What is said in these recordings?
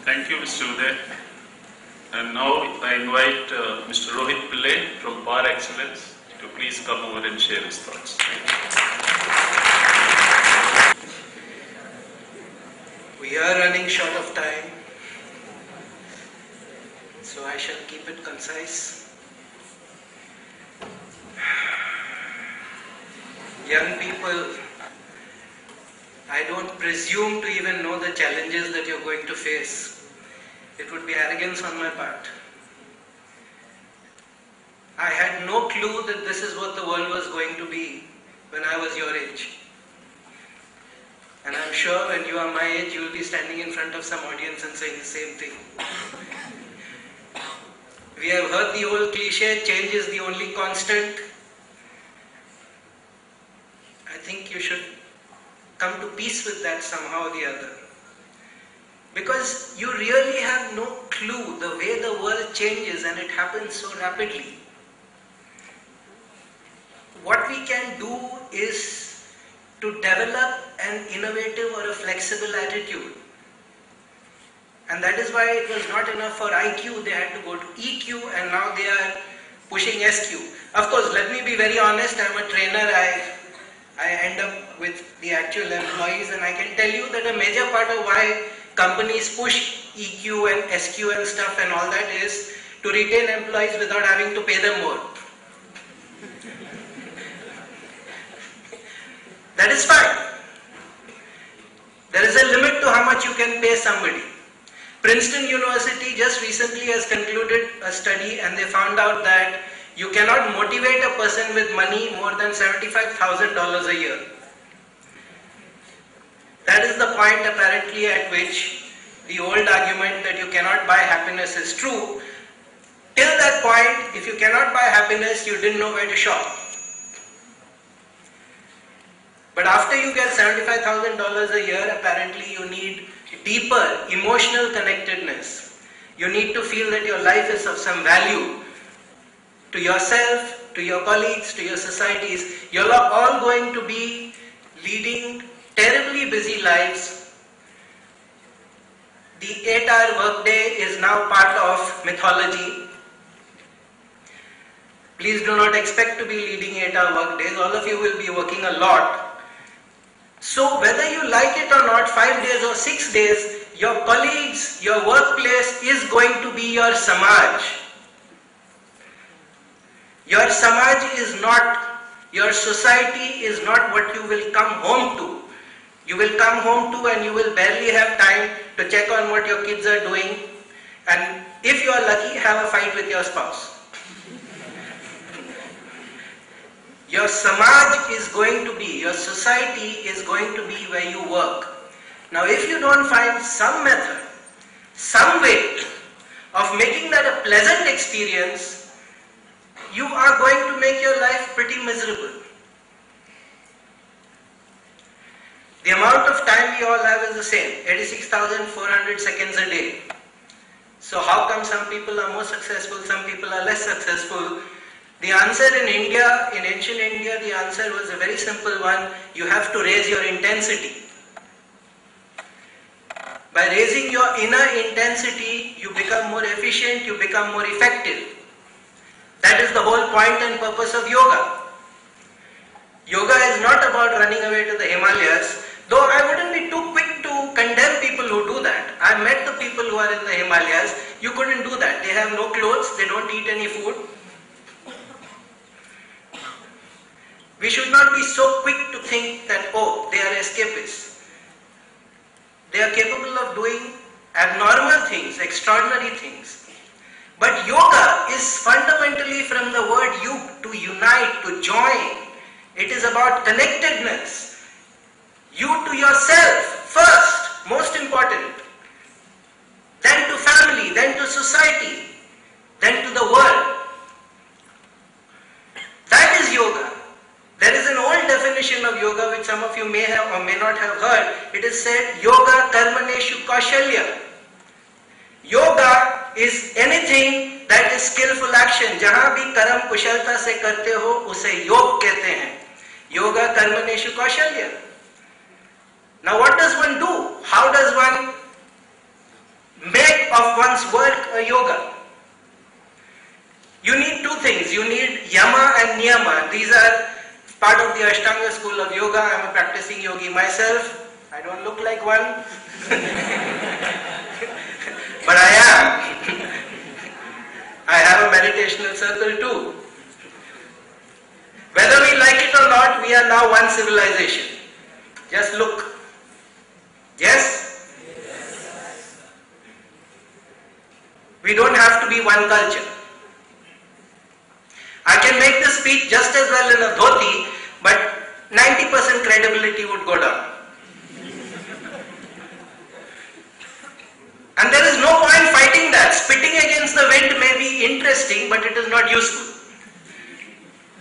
Thank you, Mr. Uday. And now I invite Mr. Rohit Pillai from Par Excellence to please come over and share his thoughts. We are running short of time, so I shall keep it concise. Young people, I don't presume to even know the challenges that you're going to face. It would be arrogance on my part. I had no clue that this is what the world was going to be when I was your age. And I'm sure when you are my age, you will be standing in front of some audience and saying the same thing. We have heard the old cliche, change is the only constant. I think you should come to peace with that somehow or the other. Because you really have no clue the way the world changes, and it happens so rapidly. What we can do is to develop an innovative or a flexible attitude. And that is why it was not enough for IQ, they had to go to EQ, and now they are pushing SQ. Of course, let me be very honest, I'm a trainer, I end up with the actual employees, and I can tell you that a major part of why companies push EQ and SQ and stuff and all that is to retain employees without having to pay them more. That is fine. There is a limit to how much you can pay somebody. Princeton University just recently has concluded a study, and they found out that you cannot motivate a person with money more than $75,000 a year. That is the point apparently at which the old argument that you cannot buy happiness is true. Till that point, if you cannot buy happiness, you didn't know where to shop. But after you get $75,000 a year, apparently you need deeper emotional connectedness. You need to feel that your life is of some value to yourself, to your colleagues, to your societies. You are all going to be leading terribly busy lives. The 8-hour workday is now part of mythology. Please do not expect to be leading 8-hour workdays. All of you will be working a lot. So whether you like it or not, 5 days or 6 days, your colleagues, your workplace is going to be your samaj. Your samaj is not, your society is not what you will come home to. You will come home to and you will barely have time to check on what your kids are doing, and if you are lucky, have a fight with your spouse. Your samaj is going to be, your society is going to be where you work. Now if you don't find some method, some way of making that a pleasant experience, you are going to make your life pretty miserable. The amount of time we all have is the same, 86,400 seconds a day. So how come some people are more successful, some people are less successful? The answer in India, in ancient India, the answer was a very simple one. You have to raise your intensity. By raising your inner intensity, you become more efficient, you become more effective. That is the whole point and purpose of yoga. Yoga is not about running away to the Himalayas, though I wouldn't be too quick to condemn people who do that. I met the people who are in the Himalayas. You couldn't do that. They have no clothes, they don't eat any food. We should not be so quick to think that, oh, they are escapists. They are capable of doing abnormal things, extraordinary things. But yoga is fundamentally from the word yug, to unite, to join. It is about connectedness. You to yourself first, most important. Then to family, then to society, then to the world. That is yoga. There is an old definition of yoga which some of you may have or may not have heard. It is said, yoga karmaneshu kaushalya. Yoga is anything that is skillful action. Jahan bhi karam kushalta se karte ho, use yog kehte hain. Yoga karmaneshu kaushalya. Now what does one do? How does one make of one's work a yoga. You need two things. You need yama and niyama. These are part of the Ashtanga school of yoga. I am a practicing yogi myself. I don't look like one. But I am. I have a meditational circle too. Whether we like it or not, we are now one civilization. Just look. Yes? Yes. We don't have to be one culture. I can make this speech just as well in a dhoti, but 90% credibility would go down. And there is no point fighting that. Spitting against the wind may be interesting, but it is not useful.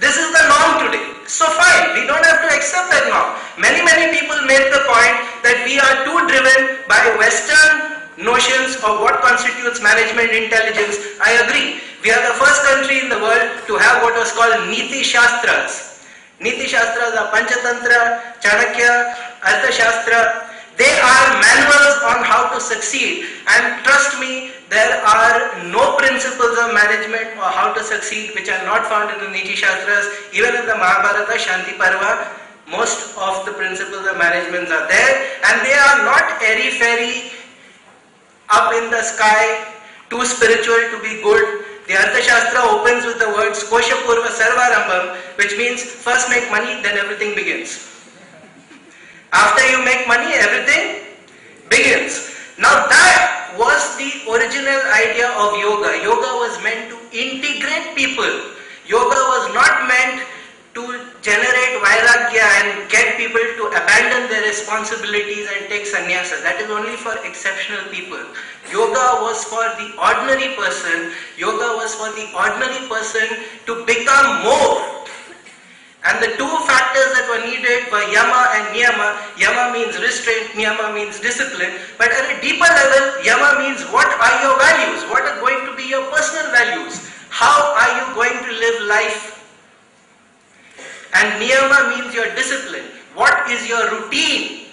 This is the norm today. So fine, we don't have to accept that norm. Many people make the point that we are too driven by Western notions of what constitutes management intelligence. I agree. We are the first country in the world to have what was called Niti Shastras. Niti Shastras are Panchatantra, Chanakya, Arthashastra. They are manuals on how to succeed, and trust me, there are no principles of management or how to succeed which are not found in the Niti Shastras. Even in the Mahabharata, Shanti Parva, most of the principles of management are there, and they are not airy-fairy, up in the sky, too spiritual to be good. The Arthashastra opens with the words Kosha Purva Sarvarambham, which means first make money, then everything begins. After you make money, everything begins. Now that was the original idea of yoga. Yoga was meant to integrate people. Yoga was not meant to generate vairagya and get people to abandon their responsibilities and take sannyasa. That is only for exceptional people. Yoga was for the ordinary person. Yoga was for the ordinary person to become more. And the two factors that were needed were yama and niyama. Yama means restraint, niyama means discipline. But at a deeper level, yama means what are your values? What are going to be your personal values? How are you going to live life? And niyama means your discipline. What is your routine?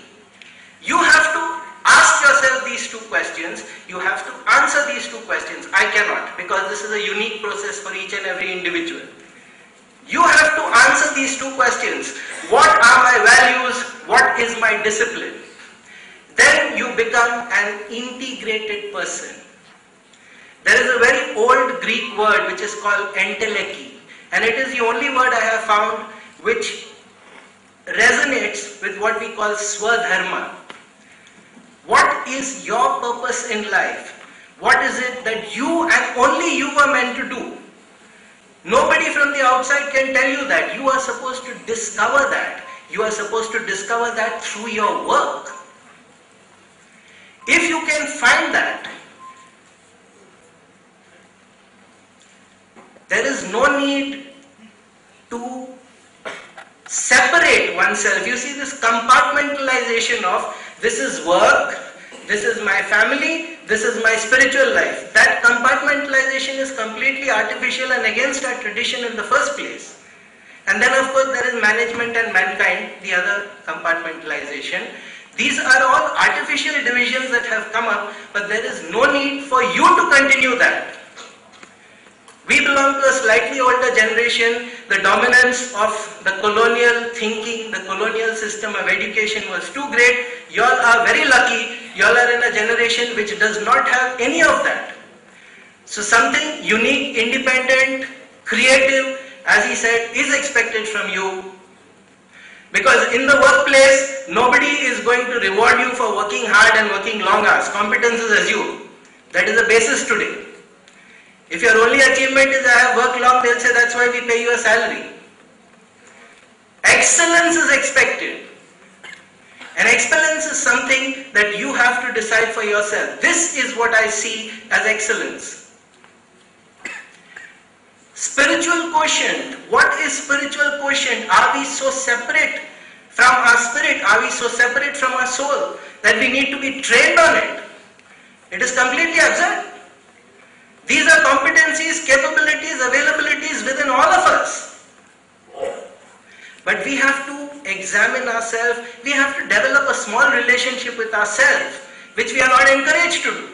You have to ask yourself these two questions. You have to answer these two questions. I cannot, because this is a unique process for each and every individual. You have to answer these two questions. What are my values? What is my discipline? Then you become an integrated person. There is a very old Greek word which is called enteleki, and it is the only word I have found which resonates with what we call swadharma. What is your purpose in life? What is it that you and only you were meant to do? Nobody from the outside can tell you that. You are supposed to discover that. You are supposed to discover that through your work. If you can find that, there is no need to separate oneself. You see this compartmentalization of this is work, this is my family, this is my spiritual life. That compartmentalization is completely artificial and against our tradition in the first place. And then of course there is management and mankind, the other compartmentalization. These are all artificial divisions that have come up, but there is no need for you to continue that. We belong to a slightly older generation. The dominance of the colonial thinking, the colonial system of education was too great. You all are very lucky. You all are in a generation which does not have any of that. So something unique, independent, creative, as he said, is expected from you. Because in the workplace, nobody is going to reward you for working hard and working long hours. Competence is assumed. That is the basis today. If your only achievement is I have worked long, they'll say that's why we pay you a salary. Excellence is expected. And excellence is something that you have to decide for yourself. This is what I see as excellence. Spiritual quotient. What is spiritual quotient? Are we so separate from our spirit? Are we so separate from our soul that we need to be trained on it? It is completely absurd. These are competencies, capabilities, availabilities within all of us. But we have to examine ourselves. We have to develop a small relationship with ourselves, which we are not encouraged to do.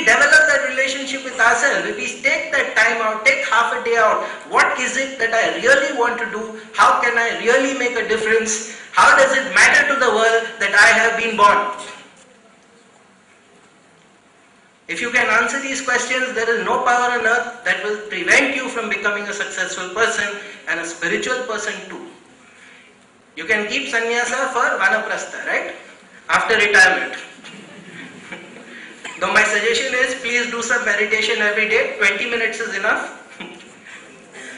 we develop that relationship with ourselves, if we take that time out, take half a day out, what is it that I really want to do? How can I really make a difference? How does it matter to the world that I have been born? If you can answer these questions, there is no power on earth that will prevent you from becoming a successful person and a spiritual person too. You can keep sannyasa for vanaprastha, right? After retirement. Though my suggestion is, please do some meditation every day. 20 minutes is enough.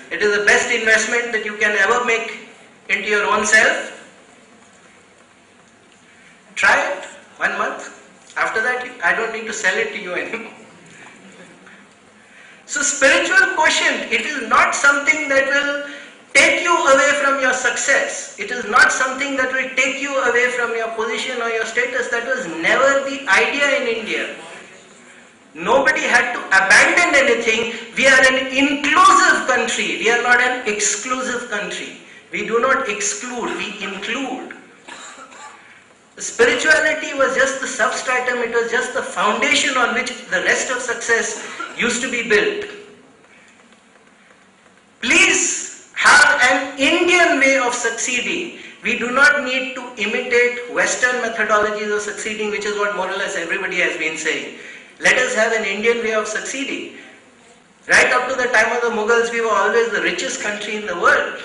It is the best investment that you can ever make into your own self. Try it 1 month. After that, I don't need to sell it to you anymore. So spiritual quotient, it is not something that will take you away from your success. It is not something that will take you away from your position or your status. That was never the idea in India. Nobody had to abandon anything. We are an inclusive country. We are not an exclusive country. We do not exclude, we include. Spirituality was just the substratum, it was just the foundation on which the rest of success used to be built. Please have an Indian way of succeeding. We do not need to imitate Western methodologies of succeeding, which is what more or less everybody has been saying. Let us have an Indian way of succeeding. Right up to the time of the Mughals, we were always the richest country in the world.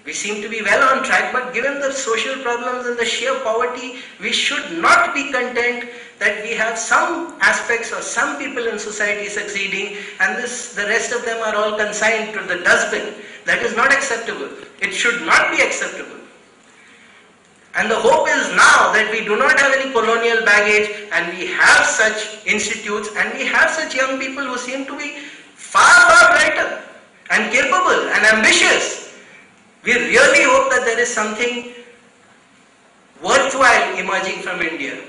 We seem to be well on track, but given the social problems and the sheer poverty, we should not be content that we have some aspects or some people in society succeeding and the rest of them are all consigned to the dustbin. That is not acceptable. It should not be acceptable. And the hope is now that we do not have any colonial baggage and we have such institutes and we have such young people who seem to be far, far brighter and capable and ambitious. We really hope that there is something worthwhile emerging from India.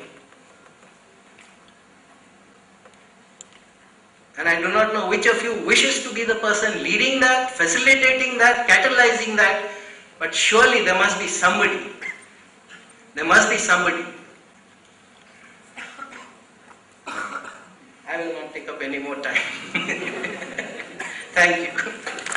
And I do not know which of you wishes to be the person leading that, facilitating that, catalyzing that, but surely there must be somebody. There must be somebody. I will not take up any more time. Thank you.